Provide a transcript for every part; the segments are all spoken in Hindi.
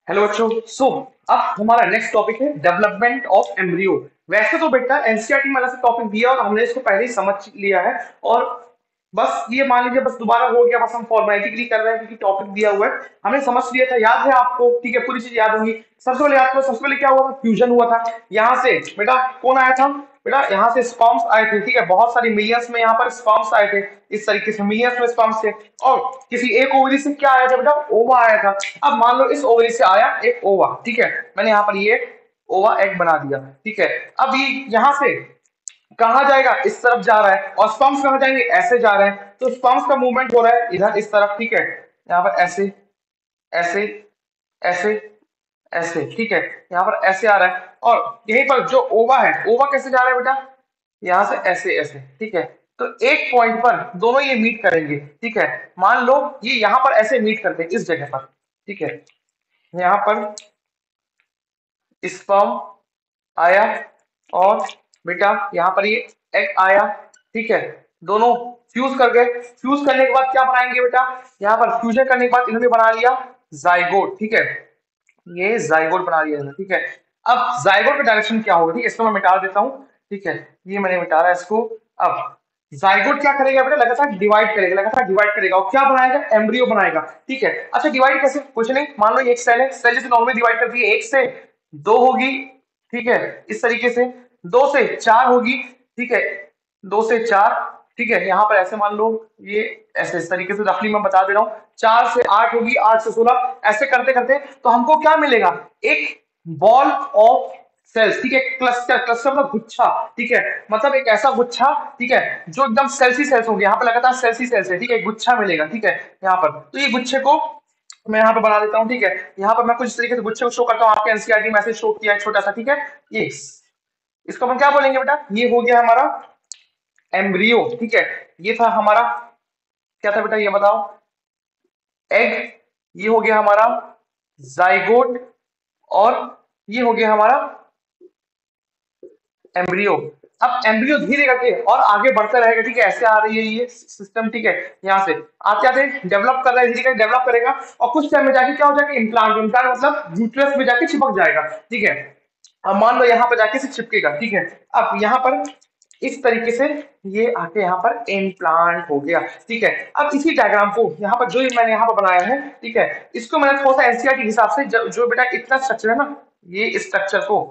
हेलो बच्चों। अब हमारा नेक्स्ट टॉपिक है डेवलपमेंट ऑफ एम्ब्रियो। वैसे तो बेटा एनसीईआरटी में अलग से टॉपिक दिया और हमने इसको पहले ही समझ लिया है और बस ये मान लीजिए बस दोबारा हो गया, बस हम फॉर्मेलिटी के लिए कर रहे हैं क्योंकि टॉपिक दिया हुआ है, हमने समझ लिया था, याद है आपको? ठीक है, पूरी चीज याद होंगी। सबसे पहले याद करो, सबसे पहले क्या हुआ था? फ्यूजन हुआ था। यहाँ से बेटा कौन आया था? बेटा यहाँ से स्पर्म्स आए थे। ठीक है, बहुत सारी मिलियंस में यहाँ पर स्पर्म्स आए थे, इस तरीके से मिलियंस में स्पर्म्स थे। और किसी एक ओवरी से क्या आया था बेटा? ओवा आया था। अब मान लो इस ओवरी से आया एक ओवा, ठीक है, मैंने यहाँ पर ये ओवा एग बना दिया। ठीक है, अब ये यहाँ से कहा जाएगा? इस तरफ जा रहा है। और स्पर्म्स कहाँ जाएंगे? ऐसे जा रहे हैं। तो स्पर्म्स का मूवमेंट हो रहा है इधर इस तरफ। ठीक है, यहाँ पर ऐसे ऐसे ऐसे ऐसे, ठीक है, यहाँ पर ऐसे आ रहा है। और यहीं पर जो ओवा है, ओवा कैसे जा रहा है बेटा? यहाँ से ऐसे ऐसे। ठीक है, तो एक पॉइंट पर दोनों ये मीट करेंगे। ठीक है, मान लो ये यहाँ पर ऐसे मीट करते हैं इस जगह पर। ठीक है, यहाँ पर स्पर्म आया और बेटा यहाँ पर ये एग आया। ठीक है, दोनों फ्यूज कर गए। फ्यूज करने के बाद क्या बनाएंगे बेटा? यहाँ पर फ्यूजन करने के बाद इन्होंने बना लिया जाइगोट। ठीक है, ये जाइगोट बना दिया इन्होंने। ठीक है, अब जाइगोट का डायरेक्शन क्या होगा? ठीक है, इसको मैं मिटा देता हूँ। ठीक है, ये मैंने मिटा रहा है इसको। अब जाइगोट क्या करेगा बेटा? लगातार डिवाइड करेगा, लगातार डिवाइड करेगा और क्या बनाएगा? एम्ब्रियो बनाएगा। ठीक है, अच्छा डिवाइड कैसे? कुछ नहीं, मान लो एक सेल है, सेल जैसे नॉर्मली डिवाइड करती है, एक से दो होगी। ठीक है, इस तरीके से दो से चार होगी। ठीक है, दो से चार। ठीक है, यहाँ पर ऐसे मान लो ये ऐसे इस तरीके से रफली मैं बता दे रहा हूँ। चार से आठ होगी, आठ से 16, ऐसे करते करते तो हमको क्या मिलेगा? एक बॉल ऑफ सेल्स। ठीक है, क्लस्टर, क्लस्टर मतलब गुच्छा। ठीक है, मतलब एक ऐसा गुच्छा, ठीक है, जो एकदम सेल्स ही सेल्स होंगे। यहाँ पे लगातार सेल्स ही सेल्स है। ठीक है, गुच्छा मिलेगा। ठीक है, यहाँ पर तो ये गुच्छे को मैं यहाँ पे बना देता हूँ। ठीक है, यहाँ पर मैं कुछ इस तरीके से गुच्छे को शो करता हूँ। आपके एनसीईआरटी में मैसेज शो किया है छोटा सा। ठीक है, ये इसको हम क्या बोलेंगे बेटा? ये हो गया हमारा एम्ब्रियो। ठीक है, ये था हमारा क्या था बेटा? ये बताओ। एग। ये हो गया हमारा जाइगोट और ये हो गया हमारा एम्ब्रियो। अब एम्ब्रियो धीरे करके और आगे बढ़ता रहेगा। ठीक है, ऐसे आ रही है ये सिस्टम। ठीक है, यहाँ से आते आते डेवलप कर रहा है, धीरे करके डेवलप करेगा और कुछ टाइम में जाके क्या हो जाएगा? इम्प्लांट। इम्प्लांट मतलब यूट्रस में जाके चिपक जाएगा। ठीक है, अब मान लो यहाँ पर जाके से चिपकेगा। ठीक है, अब यहाँ पर इस तरीके से ये आके यहाँ पर इम्प्लांट हो गया। ठीक है, अब इसी डायग्राम को यहाँ पर जो मैंने यहाँ पर बनाया है, ठीक है, इसको मैंने थोड़ा सा एनसीईआरटी के हिसाब से जो बेटा इतना स्ट्रक्चर है ना, ये स्ट्रक्चर को,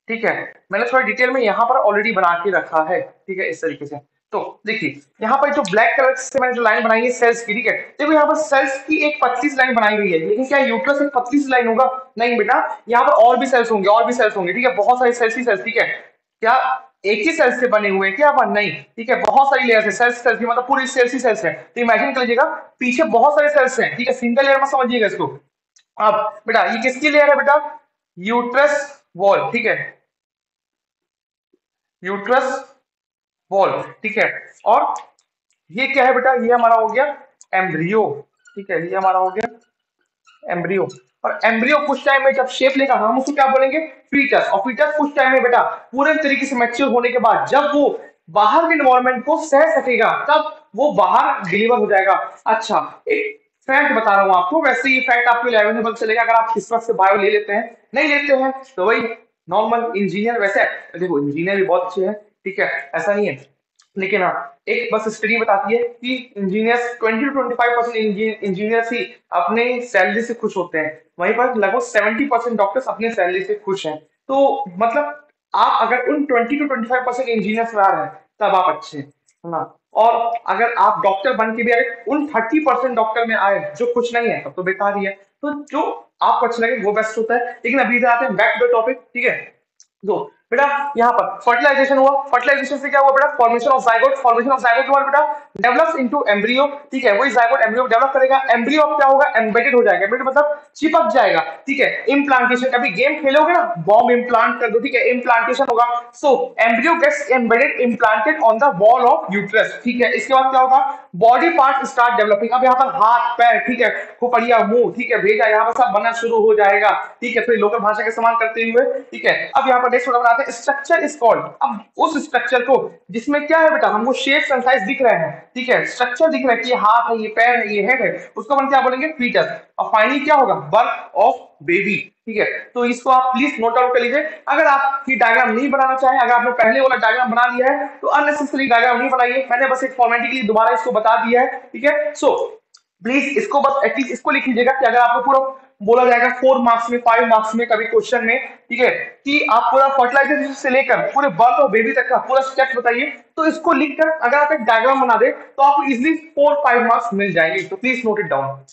ठीक है, मैंने थोड़ा डिटेल में यहाँ पर ऑलरेडी बना के रखा है। ठीक है, इस तरीके से। तो देखिए यहाँ पर जो ब्लैक कलर से मैंने जो लाइन बनाई है सेल्स की, ठीक है, देखो यहाँ पर सेल्स की एक पतली सी लाइन बनाई हुई है, लेकिन क्या यूट्रस एक पतली सी लाइन होगा? नहीं बेटा, यहाँ पर और भी सेल्स होंगे, और भी सेल्स होंगे। ठीक है, बहुत सारे सेल्स ही सेल्स। ठीक है, क्या एक ही सेल्स से बने हुए हैं क्या? पर नहीं। ठीक है, बहुत सारी लेयर्स है सेल्स, सेल्स की मतलब पूरी सेल्स ही सेल्स है। तो इमेजिन कर लीजिएगा पीछे बहुत सारे सेल्स हैं। ठीक है, सिंगल लेयर में समझिएगा इसको। अब बेटा ये किसकी लेयर है बेटा? Uterus wall. ठीक है, यूट्रस वॉल। ठीक है, और ये क्या है बेटा? ये हमारा हो गया एम्ब्रियो। ठीक है, ये हमारा हो गया एम्ब्रियो। और एम्ब्रियो कुछ टाइम में जब शेप लेगा हम उसको क्या बोलेंगे? फीटस। और फीटस कुछ टाइम में बेटा पूरे तरीके से मैच्योर होने के बाद जब वो बाहर के एनवायरनमेंट को सह सकेगा तब वो बाहर डिलीवर हो जाएगा। अच्छा, एक फैक्ट बता रहा हूं आपको, वैसे ये फैक्ट आपको 11th में पता चलेगा अगर आप किस वक्त से बायो ले लेते हैं। नहीं लेते हैं तो वही नॉर्मल इंजीनियर। वैसे देखो इंजीनियर भी बहुत अच्छे हैं, ठीक है, ऐसा नहीं है, लेकिन हाँ एक बस स्टडी बताती है कि इंजीनियर्स 20 to 25% इंजीनियर्स ही अपने सैलरी से खुश होते हैं, वहीं पर लगभग 70% डॉक्टर्स अपने सैलरी से खुश हैं। तो मतलब आप अगर उन 20 to 25% इंजीनियर्स में आ रहे हैं तब आप अच्छे हैं ना। और अगर आप डॉक्टर बन के भी अगर उन 30% डॉक्टर में आए जो खुश नहीं है तब तो बेकार ही है। तो जो आपको अच्छा लगे वो बेस्ट होता है। लेकिन अभी आते हैं बैक टू द टॉपिक। ठीक है, तो बेटा यहाँ पर फर्टिलाइजेशन हुआ। फर्टिलाइजेशन से क्या हुआ बेटा? Formation of zygote. Formation of zygote हुआ बेटा डेवलप्स इनटू एम्ब्रियो। ठीक है, वही जाइगोट एम्ब्रियो डेवलप करेगा। एम्ब्रियो अब क्या होगा? एम्बेडेड हो जाएगा। एम्बेडेड मतलब चिपक जाएगा। ठीक है, इम्प्लांटेशन, अभी गेम खेलोगे ना, बॉम्ब इम्प्लांट कर दो। ठीक है, इम्प्लांटेशन होगा। So embryo gets embedded implanted on the wall of uterus. ठीक है, इसके बाद क्या होगा? Body part start developing. अब यहाँ पर हाथ पैर, ठीक है, खोपड़िया मुंह, ठीक है, भेजा, यहाँ पर सब बनना शुरू हो जाएगा। ठीक है, फिर लोकल भाषा के इस्तेमाल करते हुए। ठीक है, अब यहाँ पर नेक्स्ट बात है स्ट्रक्चर इज कॉल्ड। अब उस स्ट्रक्चर को जिसमें क्या है बेटा, हमको शेप्स एंड साइज दिख रहे हैं, ठीक है, स्ट्रक्चर दिख रहा है कि ये हाथ है, ये पैर है, ये हेड है, उसको अपन क्या बोलेंगे, फीटस। और फाइनली क्या होगा, बर्थ ऑफ बेबी, ठीक है। तो इसको आप प्लीज नोट डाउन कर लीजिए। अगर आप ये डायग्राम नहीं बनाना चाहें, अगर आपने पहले वाला डायग्राम बना लिया है तो अननेसेसरी डायग्राम नहीं बनाइए, मैंने बस एक फॉर्मेलिटी के लिए दोबारा इसको बता दिया है, ठीक है। सो प्लीज इसको बस एटलीस्ट इसको लिख लीजिएगा कि अगर आपको पूरा बोला जाएगा 4 मार्क्स में, 5 मार्क्स में कभी क्वेश्चन में, ठीक है, कि आप पूरा फर्टिलाइजेशन से लेकर पूरे बर्थ और बेबी तक का पूरा स्टेप्स बताइए, तो इसको लिखकर अगर आप एक डायग्राम बना दे तो आपको इजीली 4-5 मार्क्स मिल जाएंगे। तो प्लीज नोट इट डाउन।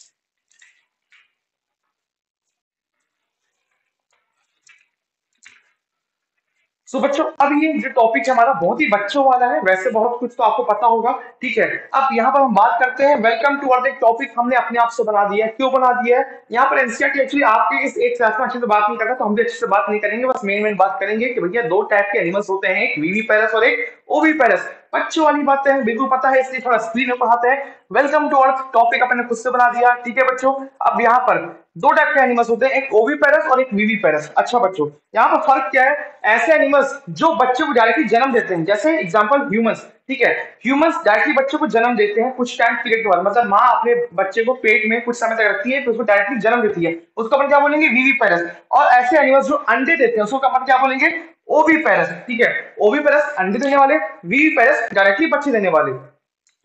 सो बच्चों, अब ये जो टॉपिक है हमारा बहुत ही बच्चों वाला है, वैसे बहुत कुछ तो आपको पता होगा, ठीक है। अब यहाँ पर हम बात करते हैं वेलकम टू अर्थ, एक टॉपिक हमने अपने आप से बना दिया है। क्यों बना दिया है, यहाँ पर एनसीईआरटी एक्चुअली आपके इस एक क्लास में अच्छे से बात नहीं करता, तो हम भी अच्छे से बात नहीं करेंगे, बस मेन बात करेंगे कि भैया दो टाइप के एनिमल्स होते हैं, एक वीवी पैरस और एक ओवी पैरस। बच्चों वाली बातें हैं, बिल्कुल पता है, इसलिए थोड़ा स्क्रीन में पढ़ाते हैं। वेलकम टू अर्थ टॉपिक अपने खुद से बना दिया, ठीक है बच्चों। अब यहाँ पर दो टाइप के एनिमल्स होते हैं, एक ओवी पैरस और एक वीवी पैरस। अच्छा बच्चों, यहाँ पर फर्क क्या है, ऐसे एनिमल्स जो बच्चों को डायरेक्टली जन्म देते हैं, जैसे एग्जांपल ह्यूमंस, ठीक है, ह्यूमंस डायरेक्टली बच्चों को जन्म देते हैं कुछ टाइम पीरियड के बाद, मतलब माँ अपने बच्चे को पेट में कुछ समय तक रखती है, तो उसको डायरेक्टली जन्म देती है, उसको अपन क्या बोलेंगे, वीवी पैरस। और ऐसे एनिमल्स जो अंडे देते हैं उसको अपन क्या बोलेंगे, ओवी पैरस, ठीक है। ओवी पैरस अंडे देने वाले, वीवी पैरस डायरेक्टली बच्चे देने वाले,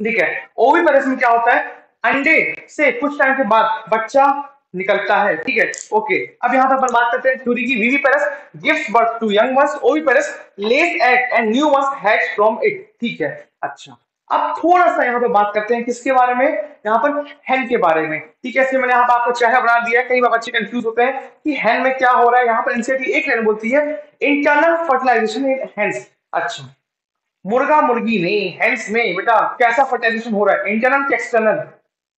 ठीक है। ओवी पैरस में क्या होता है, अंडे से कुछ टाइम के बाद बच्चा निकलता है, ठीक है, ओके। अब यहाँ पर अपन बात करते हैं थ्योरी की। Viviparous gives birth to young ones, oviparous lays egg and new ones hatch from it, ठीक है। अच्छा, अब थोड़ा सा यहाँ पे बात करते हैं किसके बारे में, यहाँ पर हैन के बारे में, ठीक है। इसलिए मैंने यहाँ पर आपको चेहरा बना दिया है, कई बार बच्चे कंफ्यूज होते हैं कि हैन में क्या हो रहा है। यहाँ पर एनसीईआरटी एक लाइन बोलती है, इंटरनल फर्टिलाइजेशन इन हैंस। अच्छा, मुर्गा मुर्गी में, हेंस में बेटा कैसा फर्टिलाइजेशन हो रहा है, इंटरनल कि एक्सटर्नल,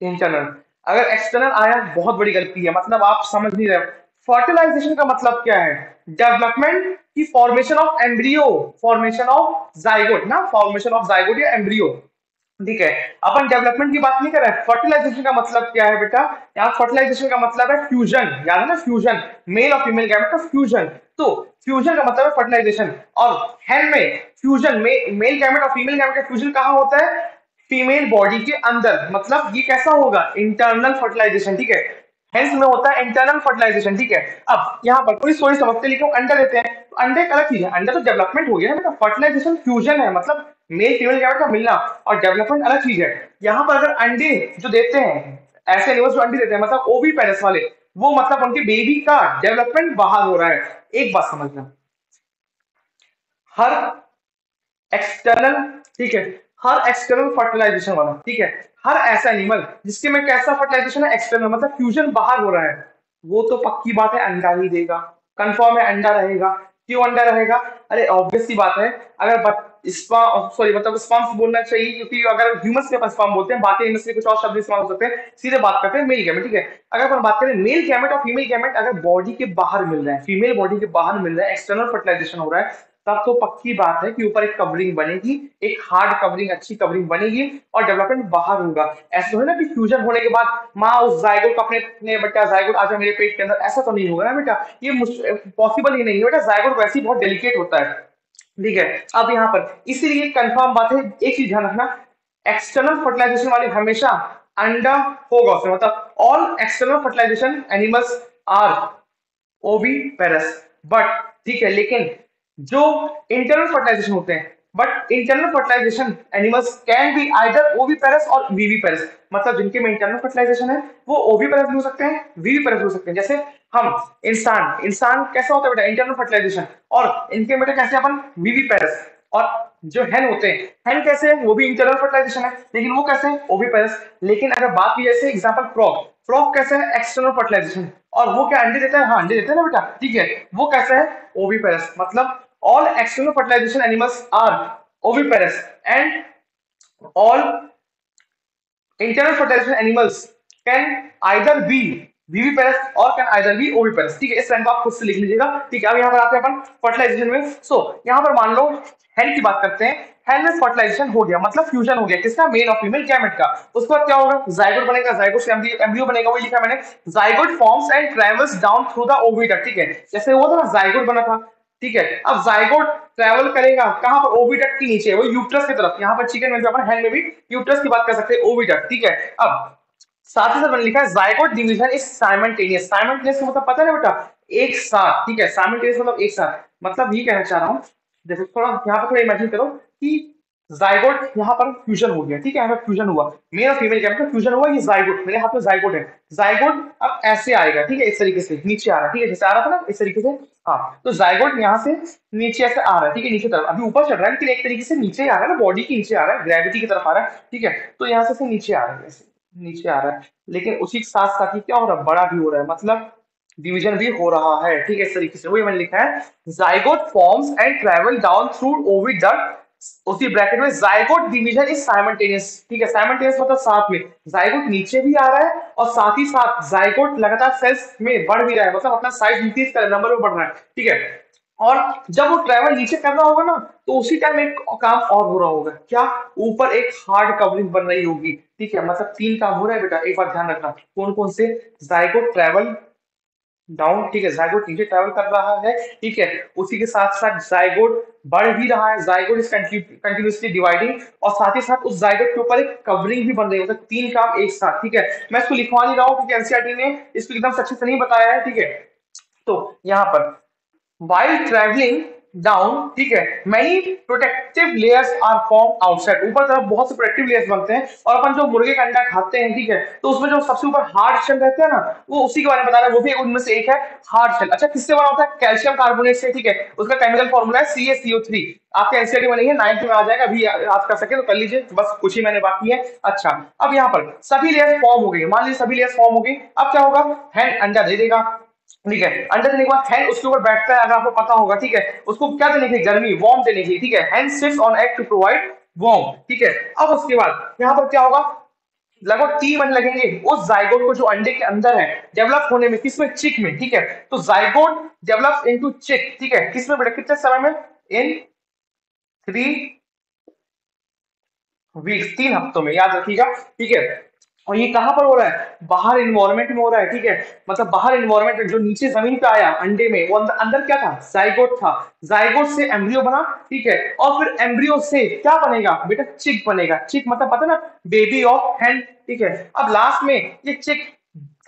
इंटरनल। अगर एक्सटर्नल आया बहुत बड़ी गलती है, मतलब आप समझ नहीं रहे। फर्टिलाइजेशन का मतलब क्या है, डेवलपमेंट की formation of embryo, formation of zygote ना, फॉर्मेशन ऑफ जाइगोट या एम्ब्रियो, ठीक है। अपन डेवलपमेंट की बात नहीं कर रहे हैं। फर्टिलाइजेशन का मतलब क्या है बेटा, यहाँ फर्टिलाइजेशन का मतलब है फ्यूजन, याद है ना, फ्यूजन, मेल और फीमेल गैमेट का फ्यूजन। तो फ्यूजन का मतलब है फर्टिलाइजेशन, और हैन में फ्यूजन में मेल गैमेट और फीमेल गैमेट का फ्यूजन कहाँ होता है, फीमेल बॉडी के अंदर, मतलब ये कैसा होगा, इंटरनल फर्टिलाइजेशन, ठीक है। हेंस में होता है इंटरनल फर्टिलाइजेशन, ठीक है। अब यहाँ पर पूरी स्टोरी समझते, लेकिन अंडा देते हैं, तो अंडे एक अलग चीज है, अंडा तो डेवलपमेंट हो गया है बेटा, फर्टिलाइजेशन फ्यूजन है, मतलब मेल फीमेल गैमेट का मिलना, और डेवलपमेंट अलग चीज है। यहाँ पर अगर अंडे जो देते हैं, ऐसे एनिमल्स जो अंडे देते हैं, मतलब ओवी पैरस वाले, वो मतलब उनके बेबी का डेवलपमेंट बाहर हो रहा है। एक बात समझना, हर एक्सटर्नल, ठीक है, हर एक्सटर्नल फर्टिलाइजेशन वाला, ठीक है, हर ऐसा एनिमल जिसके में कैसा फर्टिलाइजेशन है, एक्सटर्नल, मतलब फ्यूजन बाहर हो रहा है, वो तो पक्की बात है अंडा ही देगा, कंफर्म है अंडा रहेगा। क्यों अंडा रहेगा, अरे ऑब्वियस सी बात है, अगर सॉरी मतलब स्पर्म्स बोलना चाहिए, क्योंकि अगर ह्यूमंस के पास स्पर्म बोलते हैं, बाकी एनिमल्स के कुछ और शब्द इस्तेमाल हो सकते हैं, सीधे बात करते हैं मेल गैमेट, ठीक है। अगर अपन बात करें मेल गैमेट और फीमेल गैमेट अगर बॉडी के बाहर मिल रहे हैं, फीमेल बॉडी के बाहर मिल रहा है, एक्सटर्नल फर्टिलाइजेशन हो रहा है, तब तो पक्की बात है कि ऊपर एक कवरिंग बनेगी, एक हार्ड कवरिंग, अच्छी कवरिंग बनेगी, और डेवलपमेंट बाहर होगा। ऐसा तो है ना कि फ्यूजन होने के बाद माँ उस जायगोट को अपने बेटा जायगोट आजा मेरे पेट के अंदर, ऐसा तो नहीं होगा ना बेटा, ये पॉसिबल ही नहीं है बेटा, जायगोट वैसे ही बहुत डेलिकेट होता है, ठीक है। अब यहाँ पर इसीलिए कंफर्म बात है, एक चीज ध्यान रखना, एक्सटर्नल फर्टिलाइजेशन वाले हमेशा अंडा होगा उसमें, मतलब all external fertilisation animals are oviparous, but ठीक है, लेकिन जो इंटरनल फर्टिलाइजेशन होते हैं, but internal fertilisation animals can be either oviparous और वीवी पैरस, मतलब जिनके में इंटरनल फर्टिलाइजेशन है वो ओवी पैरस भी हो सकते हैं, वीवी पैरस भी हो सकते हैं। जैसे हम इंसान, इंसान कैसा होता है बेटा, इंटरनल फर्टिलाइजेशन, और इनके बेटा कैसे अपन वीवी पैरस। और जो हैन होते हैं, हैन कैसे है, वो भी इंटरनल फर्टिलाइजेशन है, लेकिन वो कैसे है, ओवी पैरस। लेकिन अगर बात की जैसे एग्जांपल फ्रॉग, फ्रॉग कैसे है, एक्सटर्नल फर्टिलाइजेशन, और वो क्या अंडे देता है, हाँ अंडे देता है ना बेटा, ठीक है, वो कैसा है, ओवी पैरस। मतलब all external fertilization animals are oviparous and all internal fertilization animals can either be viviparous or can either be oviparous, ठीक है। इस लाइन को आप खुद से लिख लीजिएगा, ठीक है। अब यहाँ पर आते हैं अपन फर्टिलाइजेशन में। सो यहाँ पर मान लो हैन की बात करते हैं, हैन में फर्टिलाइजेशन हो गया, मतलब फ्यूजन हो गया, किसका, मेल और फीमेल गैमेट का। उसके बाद क्या होगा, जाइगोट बनेगा, जाइगोट से एम्ब्रियो बनेगा, वही लिखा मैंने, zygote forms and travels down through the oviduct, ठीक है। जैसे हुआ था ना, जाइगोट बना था, ठीक है। अब जाइगोट ट्रेवल करेगा कहां पर, ओविडक्ट के नीचे, वो यूट्रस की तरफ। यहाँ पर चिकन में अपन हैंड में भी यूट्रस की बात कर सकते हैं, ओविडक्ट, ठीक है। अब साथ ही साथ मैंने लिखा है zygote division is simultaneous. Simultaneous का मतलब पता है बेटा, एक साथ, ठीक है। साइमल्टेनियस मतलब एक साथ, मतलब ये कहना चाह रहा हूँ, देखो थोड़ा यहाँ पर थोड़ा इमेजिन करो कि जाइगोट यहाँ पर फ्यूजन हो गया, ठीक है, यहाँ पर फ्यूजन हुआ, मेल और फीमेल क्या फ्यूजन हुआ, ये जाइगोट, मेरे हाथ में जाइगोट है। जाइगोट अब ऐसे आएगा, ठीक है, इस तरीके से नीचे आ रहा है, ठीक है, जैसे आ रहा था ना इस तरीके से। हाँ, तो जाइगोट यहाँ से नीचे ऐसे आ रहा है, ठीक है, नीचे तरफ, अभी ऊपर चढ़ रहा है लेकिन एक तरीके से नीचे ही आ रहा है ना, बॉडी के नीचे आ रहा है, ग्रेविटी की तरफ आ रहा है, ठीक है। तो यहाँ से नीचे आ रहा है, ऐसे नीचे आ रहा है, लेकिन उसी के साथ साथ ही क्या हो रहा है, बड़ा भी हो रहा है, मतलब डिवीजन भी हो रहा है, ठीक है, इस तरीके से। वही मैंने लिखा है zygote forms and travel down through oviduct, उसी ब्रैकेट में जाइगोट डिवीजन इज साइमल्टेनियस, ठीक है। साइमल्टेनियस मतलब साथ में, जाइगोट नीचे भी आ रहा है और साथ ही साथ जाइगोट लगातार सेल्स में बढ़ भी रहा है, मतलब अपना साइज इंक्रीज कर नंबर में बढ़ रहा है, ठीक है। और जब वो ट्रेवल नीचे कर रहा होगा ना, तो उसी टाइम एक काम और हो रहा होगा, क्या, ऊपर एक हार्ड कवरिंग बन रही होगी, ठीक है। मतलब तीन काम हो रहा है बेटा, एक बार ध्यान रखना, कौन कौन से, जाइगोट ट्रेवल डाउन, ठीक है, जाइगोट नीचे ट्रेवल कर रहा है, ठीक है, उसी के साथ साथ जाइगोट बढ़ भी रहा है, जाइगोट इज कंटिन्यूअसली डिवाइडिंग, और साथ ही साथ उस जाइगोट के ऊपर एक कवरिंग भी बन रही है, मतलब तीन काम एक साथ, ठीक है। मैं इसको लिखवा नहीं रहा हूँ क्योंकि एनसीईआरटी ने इसको एकदम अच्छे से नहीं बताया है, ठीक है। तो यहाँ पर while traveling down, ठीक है, many protective layers are formed outside, ऊपर तरफ बहुत से प्रोटेक्टिव लेयर्स बनते हैं, और अपन जो मुर्गे का अंडा खाते हैं, ठीक है, तो उसमें जो सबसे ऊपर हार्ड शेल रहता है ना, वो उसी के बारे में बता रहा है, वो भी उनमें से एक है हार्ड शेल। अच्छा, किससे बना होता है, कैल्शियम कार्बोनेट से, ठीक है, उसका केमिकल फॉर्मूला है CaCO3, आपके एनसीईआरटी में नहीं है, 9th में आ जाएगा, अभी याद कर सके तो कर लीजिए, बस कुछ ही मैंने बाकी है। अच्छा, अब यहाँ पर सभी लेयर्स फॉर्म हो गई, मान लीजिए सभी लेयर्स फॉर्म हो गई, अब क्या होगा, हैंड अंडा दे देगा, ठीक है, अंडा देने के बाद हैंड उसके ऊपर बैठता है, अगर आपको पता होगा, ठीक है, उसको क्या देने की, गर्मी, वार्म देने की, ठीक है, hand sits on egg to provide warm, ठीक है। अब उसके बाद यहाँ पर क्या होगा, लगभग 3 महीने लगेंगे उस जाइगोट को जो अंडे के अंदर है डेवलप होने में, किसमें, चिक में, ठीक है। तो जाइगोट डेवलप इनटू चिक, ठीक है, किसमें बेटा, कितने समय में, इन 3 वीक्स, 3 हफ्तों में, याद रखिएगा, ठीक है। और ये कहां पर हो रहा है, बाहर इन्वायरमेंट में हो रहा है, ठीक है, मतलब बाहर इन्वायरमेंट में, जो नीचे जमीन पे आया अंडे में, वो अंदर, अंदर क्या था, जाइगोट था, जाइगोट से एम्ब्रियो बना, ठीक है, और फिर एम्ब्रियो से क्या बनेगा बेटा, चिक बनेगा, चिक मतलब पता ना, बेबी ऑफ हैंड, ठीक है। अब लास्ट में ये चिक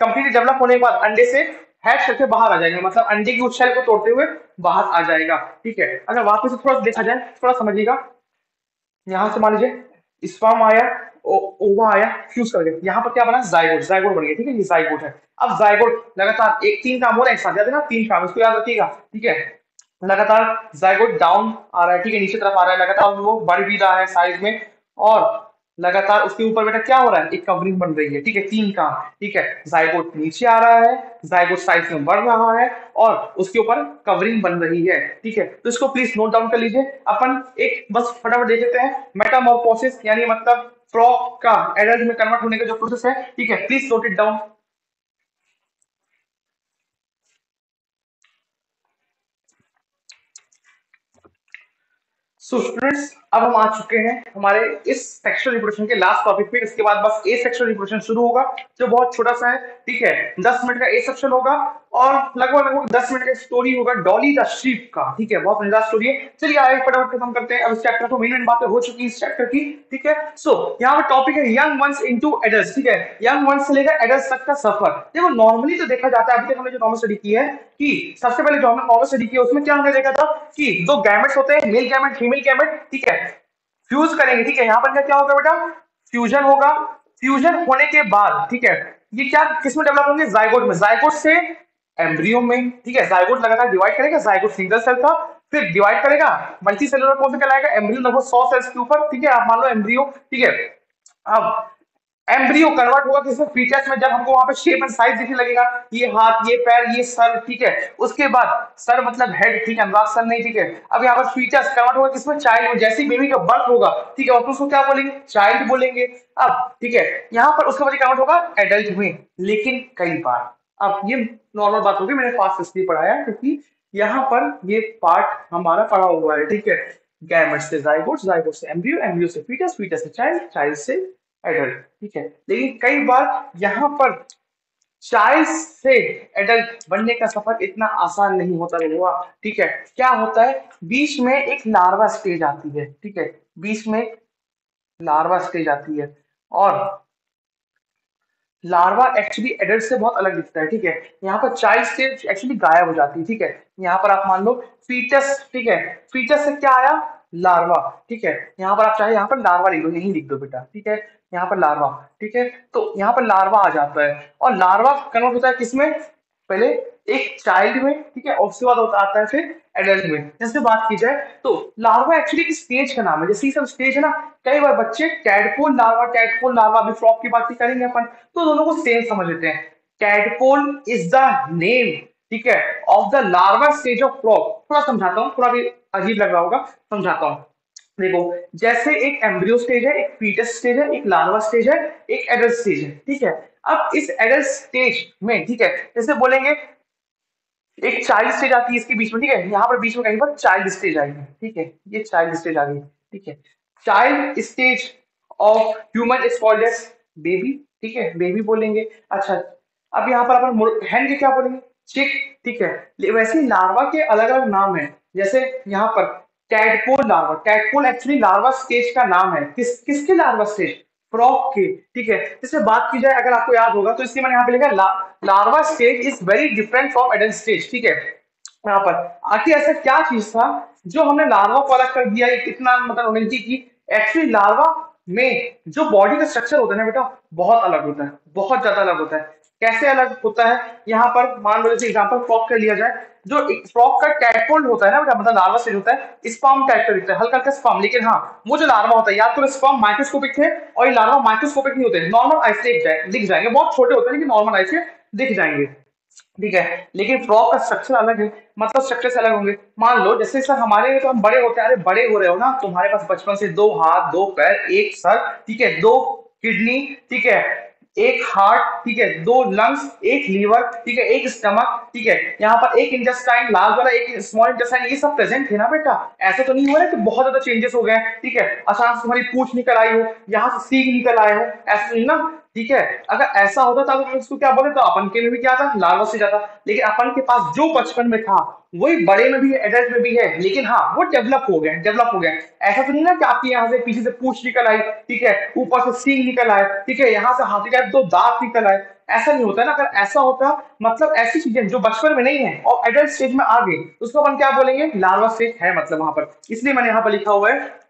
कंप्लीटली डेवलप होने के बाद अंडे से हैच करके बाहर आ जाएगा, मतलब अंडे की उस शेल को तोड़ते हुए बाहर आ जाएगा, ठीक है। अगर वापस से थोड़ा देखा जाए, थोड़ा समझिएगा, यहाँ से मान लीजिए स्पर्म आया, ओवा आया, फ्यूज कर गया, यहाँ पर क्या बना, जाइगोट, जाइगोट बन गया, ठीक है, ये जाइगोट है। अब जाइगोट लगातार एक, 3 काम हो रहा है एक साथ, याद है ना, 3 काम, इसको याद रखिएगा, ठीक है। लगातार जाइगोट डाउन आ रहा है, ठीक है, नीचे तरफ आ रहा है, लगातार वो बढ़ भी रहा है साइज में, और लगातार उसके ऊपर बेटा क्या हो रहा है, एक कवरिंग बन रही है, ठीक है, 3 काम, ठीक है, जाइगोट नीचे आ रहा है, जाइगोट साइज में बढ़ रहा है, और उसके ऊपर कवरिंग बन रही है, ठीक है। तो इसको प्लीज नोट डाउन कर लीजिए, अपन एक बस फटाफट देख लेते हैं, मेटामॉर्फोसिस यानी मतलब फ्रॉग का एडल्ट में कन्वर्ट होने का जो प्रोसेस है, ठीक है, please note it down. So students, अब हम आ चुके हैं हमारे इस सेक्सुअल रिप्रोडक्शन के लास्ट टॉपिक पे, इसके बाद बस ए सेक्सुअल रिप्रोडक्शन शुरू होगा, जो बहुत छोटा सा है, ठीक है, 10 मिनट का ए सेक्शन होगा, और लगभग लगभग 10 मिनट का स्टोरी होगा डॉली द शीप का, ठीक है, बहुत मजेदार स्टोरी है। चलिए आगे फटाफट खत्म करते हैं, अब इस चैप्टर को, मेन बातें हो चुकी है इस चैप्टर की, ठीक है। सो यहाँ पर टॉपिक है यंग वंस इनटू एडल्ट्स, ठीक है, यंग वंस से लेकर एडल्ट्स तक का सफर। देखो नॉर्मली तो देखा जाता है, अभी तक हमने जो नॉर्मल स्टडी की है, कि सबसे पहले जो हमने नॉर्मल स्टडी की है उसमें क्या हमने देखा था, कि 2 गैमेट्स होते हैं, मेल गैमेट, फीमेल गैमेट, ठीक है, फ्यूज करेंगे, ठीक है, यहाँ पर क्या होगा बेटा, फ्यूजन होगा, फ्यूजन होने के बाद, ठीक है, ये क्या किसमें डेवलप होंगे, जाइगोट में, जाइगोट से एम्ब्रियो में, ठीक है, जाइगोट लगातार डिवाइड करेगा, जाइगोट सिंगल सेल था, फिर डिवाइड करेगा, मल्टी सेलुलर कौन सा कहलाएगा, एम्ब्रियो, लगभग 100 सेल्स के ऊपर, ठीक है, आप मान लो एम्ब्रियो, ठीक है। अब एम्ब्रियो कन्वर्ट हुआ किसमें, फीचर्स में, जब हमको वहां पे शेप एंड साइज दिखने लगेगा, ये हाथ, ये पैर, ये सर, ठीक है, उसके बाद सर मतलब हेड, ठीक है, अनुराग सर नहीं, ठीक है। अब यहाँ पर फीचर्स कन्वर्ट हुआ किसमें, चाइल्ड में, जैसे बेबी का बर्थ होगा, ठीक है, और उसको क्या बोलेंगे, चाइल्ड बोलेंगे। अब ठीक है, यहाँ पर उसके बाद कन्वर्ट होगा एडल्ट में, लेकिन कई बार, अब ये नॉर्मल बात होगी, मैंने फास्ट इसलिए पढ़ाया क्योंकि यहाँ पर ये पार्ट हमारा पढ़ा हुआ है, ठीक है, गैमेट से जाइगोट, जाइगोट से एम्ब्रियो, एम्ब्रियो से फीटस, फीटस से चाइल्ड, चाइल्ड से एडल्ट, ठीक है। लेकिन कई बार यहाँ पर चाइल्ड से एडल्ट बनने का सफर इतना आसान नहीं होता हुआ, ठीक है। क्या होता है, बीच में एक लार्वा स्टेज आती है, ठीक है, बीच में लार्वा स्टेज आती है, और लार्वा एक्चुअली एडल्ट से बहुत अलग दिखता है, ठीक है। यहाँ पर चाइल्ड स्टेज एक्चुअली गायब हो जाती है, ठीक है। यहाँ पर आप मान लो फीटस, ठीक है, फीटस से क्या आया, लार्वा, ठीक है। यहाँ पर आप चाहे यहाँ पर लार्वा लिख दो, यही लिख दो बेटा, ठीक है, यहाँ पर लार्वा, ठीक है। तो यहाँ पर लार्वा आ जाता है, और लार्वा कन्वर्ट होता है किसमें, पहले एक चाइल्ड में, ठीक है, और उसके बाद होता आता है फिर एडल्ट में। जैसे बात की जाए तो लार्वा एक्चुअली एक स्टेज का नाम है, जैसे ये सब स्टेज है ना, कई बार बच्चे टैडपोल लार्वा, अभी फ्रॉग की बात ही करेंगे अपन, तो दोनों को सेम समझ लेते हैं। टैडपोल इज द नेम, ठीक है, of the larva stage of frog. थोड़ा समझाता हूँ, थोड़ा भी अजीब लग रहा होगा, समझाता हूँ। देखो, जैसे एक एम्ब्रियो स्टेज है, एक फीटस स्टेज है, एक लार्वा स्टेज है, एक एडल्ट स्टेज है, ठीक है। अब इस एडल्ट स्टेज में, ठीक है, जैसे बोलेंगे एक चाइल्ड स्टेज आती है इसके बीच में, ठीक है, यहाँ पर बीच में कहीं पर चाइल्ड स्टेज आएगी, ठीक है, ये चाइल्ड स्टेज आ गई, ठीक है। Child stage of human is called as baby, ठीक है, बेबी बोलेंगे। अच्छा, अब यहाँ पर अपन हैंड के क्या बोलेंगे, चिक, ठीक है। वैसे ही लार्वा के अलग अलग नाम है, जैसे यहाँ पर tadpole larva, tadpole actually larva stage का नाम है, किसके लार्वा स्टेज, फ्रॉग के, ठीक है। इससे बात की जाए, अगर आपको याद होगा तो इसलिए मैंने यहाँ पे लिखा larva stage is very different from adult stage, ठीक है। यहाँ पर आखिर ऐसा क्या चीज था जो हमने लार्वा को अलग कर दिया, इतना मतलब उन्नति की। एक्चुअली लार्वा में जो बॉडी का स्ट्रक्चर होता है ना बेटा, बहुत अलग होता है, बहुत ज्यादा अलग होता है। कैसे अलग होता है, यहाँ पर मान लो जैसे एग्जांपल फ्रॉग का लिया जाए, जो फ्रॉग का टैडपोल होता है ना बेटा, मतलब लार्वा स्टेज होता है, स्पर्म टाइप का दिखता है, हल्का हल्का स्पर्म, लेकिन हाँ वो जो लार्वा होता है, याद करो स्पर्म माइक्रोस्कोपिक थे, और ये लार्वा माइक्रोस्कोपिक नहीं होते, नॉर्मल आई से दिख जाएंगे, बहुत छोटे होते हैं लेकिन नॉर्मल आई से दिख जाएंगे, ठीक है। लेकिन फ्रॉग का स्ट्रक्चर अलग है, मतलब स्ट्रक्चर से अलग होंगे। मान लो जैसे सर हमारे तो हम बड़े होते हैं, अरे बड़े हो रहे हो ना, तुम्हारे पास बचपन से दो हाथ, दो पैर, एक सर, ठीक है, दो किडनी, ठीक है, एक हार्ट, ठीक है, दो लंग्स, एक लीवर, ठीक है, एक स्टमक, ठीक है, यहाँ पर एक इंटेस्टाइन लार्ज वाला, एक स्मॉल इंटेस्टाइन, ये सब प्रेजेंट है ना बेटा। ऐसा तो नहीं हुआ है कि बहुत ज्यादा चेंजेस हो गए, ठीक है, अचानक से तुम्हारी पूंछ निकल आई हो, यहाँ से सींग निकल आए हो, ऐसा नहीं ना, ठीक है। अगर ऐसा होता तो हम उसको क्या बोलते, तो अपन के में भी क्या था, लार्वा से जाता, लेकिन अपन के पास जो बचपन में था वही बड़े में भी है, एडल्ट में भी है, लेकिन हाँ वो डेवलप हो गए। ऐसा तो नहीं ना कि आपके यहाँ से पीछे से पूंछ निकल आई, ठीक है, ऊपर से सींग निकल आए, ठीक है, यहाँ से हाथी टाइप दो दांत निकल आए, ऐसा नहीं होता ना। अगर ऐसा होता, मतलब ऐसी चीजें जो बचपन में नहीं है और एडल्ट स्टेज में आ गई, उसको अपन क्या बोलेंगे, लार्वा स्टेज है, मतलब वहां पर, इसलिए मैंने यहाँ पर लिखा हुआ है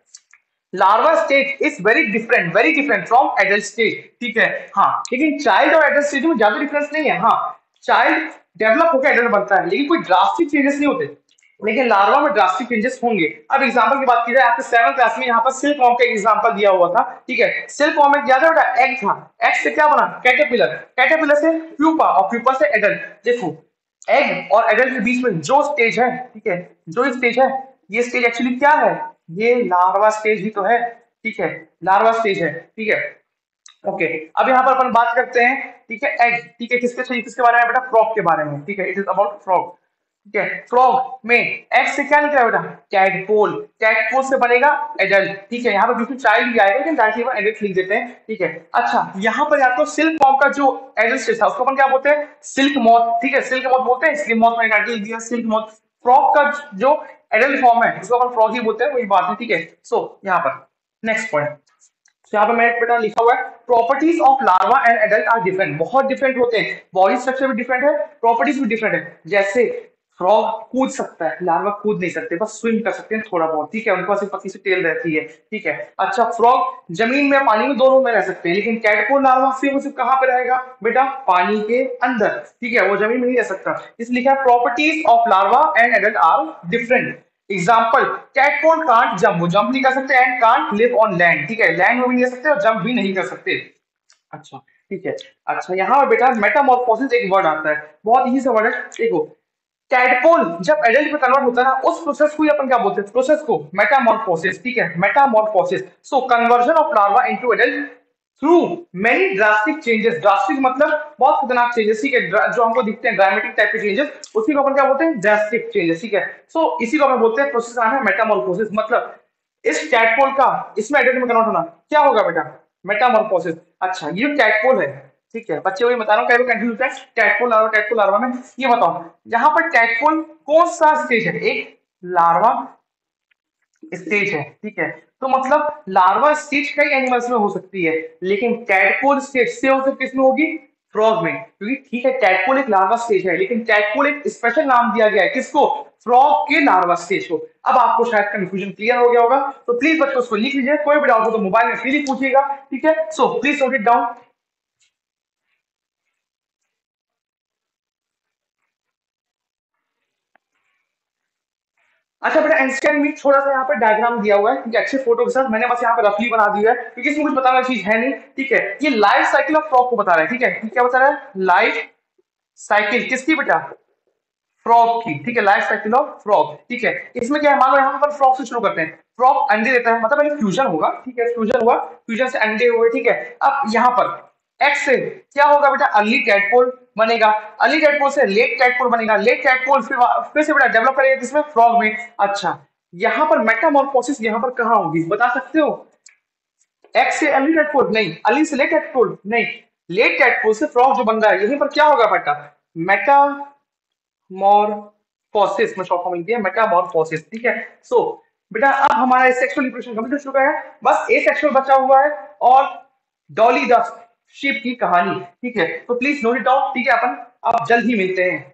larva stage is very different from adult stage, ठीक है। हाँ, लेकिन चाइल्ड और एडल्ट स्टेज में ज्यादा डिफरेंस नहीं है। हाँ, चाइल्ड डेवलप होकर एडल्ट बनता है, लेकिन कोई ड्रास्टिक चेंजेस नहीं होते, लेकिन लार्वा में ड्रास्टिक चेंजेस होंगे। अब एग्जांपल की बात की जाए, आपके 7th क्लास में यहाँ पर सिल्क वॉर्म का एग्जांपल दिया हुआ था, ठीक है। सिल्क वॉर्म में याद है बेटा, एग था, एग से क्या बना, कैटरपिलर, कैटरपिलर से प्यूपा, और प्यूपा से एडल्ट। देखो, एग और एडल्ट के बीच में जो स्टेज है, ठीक है, जो स्टेज है, ये स्टेज एक्चुअली क्या है, ये लार्वा स्टेज ही तो है, ठीक है, लार्वा स्टेज है, ठीक है। ओके, अब यहाँ पर अपन बात करते हैं, ठीक है, एग, ठीक है, किसके बारे में बेटा, फ्रॉग के बारे में, ठीक है, इट इज अबाउट फ्रॉग, ठीक है। फ्रॉग में एग से क्या निकला बेटा, टैडपोल, टैडपोल से बनेगा एडल्ट, ठीक है। यहाँ पर बीच में चाइल्ड भी आएगा, लेकिन डायरेक्टली अपन एडल्ट लिख देते हैं, ठीक है। अच्छा, यहाँ पर आपको सिल्क फॉर्म का जो एडल्ट स्टेज था उसको अपन क्या बोलते हैं, सिल्क मॉथ, ठीक है, सिल्क मॉथ बोलते हैं, इसलिए मॉथ मैंने टाइटल दिया सिल्क मॉथ। फ्रॉग का जो एडल्ट फॉर्म है उसको अपन फ्रॉग ही बोलते हैं, वही बात है, ठीक है। सो यहाँ पर नेक्स्ट पॉइंट, यहाँ पे मैंने बेटा लिखा हुआ है, properties of larva and adult are different, बहुत डिफरेंट होते हैं, बॉडी स्ट्रक्चर भी डिफरेंट है, प्रॉपर्टीज भी डिफरेंट है। जैसे फ्रॉग कूद सकता है, लार्वा कूद नहीं सकते, बस स्विम कर सकते हैं थोड़ा बहुत, ठीक है, उनके पास एक पतली सी टेल रहती है, ठीक है। अच्छा, फ्रॉग जमीन में पानी में दोनों में रह सकते हैं, लेकिन कैटपोल लार्वा सिर्फ कहाँ पे रहेगा बेटा, पानी के अंदर, ठीक है, वो जमीन में नहीं रह सकता। इसलिए लिखा है properties of larva and adult are different. Example, tadpole can't jump, वो जंप नहीं कर सकते, and can't live on land, ठीक है, लैंड में भी नहीं रह सकते और जंप भी नहीं कर सकते। अच्छा, ठीक है। अच्छा, यहाँ पर बेटा मेटामॉर्फोसिस एक वर्ड आता है, बहुत इजी सा वर्ड है, देखो, टैडपोल जब एडल्ट में कन्वर्ट होता है ना, उस प्रोसेस को ही अपन क्या बोलते हैं, प्रोसेस को मेटामॉर्फोसिस, ठीक है, Metamorphosis. So conversion of larva into adult through many drastic changes, drastic मतलब बहुत खतरनाक चेंजेस, ठीक है, जो हमको दिखते हैं ड्रामेटिक टाइप के चेंजेस, उसी को अपन क्या बोलते हैं, ड्रास्टिक चेंजेस, ठीक है। सो इसी को अपन बोलते हैं, प्रोसेस नाम है मेटामॉर्फोसिस, मतलब इस टैडपोल का इसमें एडल्ट में कन्वर्ट होना क्या होगा बेटा, मेटामॉर्फोसिस। अच्छा, ये टैडपोल है, ठीक है, बच्चे वही बता रहा हूँ, कई बार कंफ्यूज होता है टैडपोल लार्वा में। ये बताओ यहाँ पर टैडपोल कौन सा स्टेज है? एक लार्वा स्टेज है, ठीक है। तो मतलब लार्वा स्टेज कई एनिमल्स में हो सकती है, लेकिन टैडपोल स्टेज से हो सकती किसमें होगी? फ्रॉग में। क्योंकि ठीक है टैडपोल एक लार्वा स्टेज है, लेकिन टैडपोल एक स्पेशल नाम दिया गया है किसको? फ्रॉग के लार्वा स्टेज को। अब आपको शायद कंफ्यूजन क्लियर हो गया होगा, तो प्लीज बच्चों उसको लिख लीजिए, कोई भी डाउट हो तो मोबाइल में फ्रीली पूछिएगा, ठीक है। So please note it down. अच्छा बेटा, इंस्टेंट में थोड़ा सा यहाँ पे डायग्राम दिया हुआ है, ठीक है, अच्छे फोटो के साथ मैंने बस यहाँ पे रफली बना दिया है, क्योंकि इसमें कुछ बताने वाली चीज है नहीं, ठीक है। ये लाइफ साइकिल ऑफ फ्रॉग को बता रहा है, ठीक है। ये क्या बता रहा है? लाइफ साइकिल किसकी बेटा? फ्रॉग की, ठीक है, लाइफ साइकिल ऑफ फ्रॉग, ठीक है। इसमें क्या है, मान लो यहाँ पर फ्रॉग से शुरू करते हैं। फ्रॉग अंडे देता है, मतलब पहले फ्यूजन होगा, ठीक है, फ्यूजन हुआ, फ्यूजन से अंडे हुए, ठीक है। अब यहाँ पर एक्स से क्या होगा बेटा? अर्ली टैडपोल बनेगा, अर्ली टैडपोल से लेट टैडपोल बनेगा, लेट टैडपोल फिर से बेटा डेवलप करेगा किसमें? फ्रॉग में। अच्छा, यहाँ पर मेटामॉर्फोसिस यहाँ पर कहाँ होगी, बता सकते हो? एक्स से अर्ली टैडपोल नहीं, अर्ली से लेट टैडपोल नहीं, लेट टैडपोल से फ्रॉग जो बन रहा है, यहीं पर क्या होगा बेटा? मेटा मॉर्फोसिस में शॉर्ट फॉर्म लिख दिया, मेटामॉर्फोसिस, ठीक है। सो बेटा अब हमारा सेक्सुअल रिप्रोडक्शन कंप्लीट हो चुका है, बस ए सेक्सुअल बचा हुआ है और डॉली द शिप की कहानी, ठीक है। तो प्लीज नोट इट डाउन, ठीक है। अपन अब जल्द ही मिलते हैं।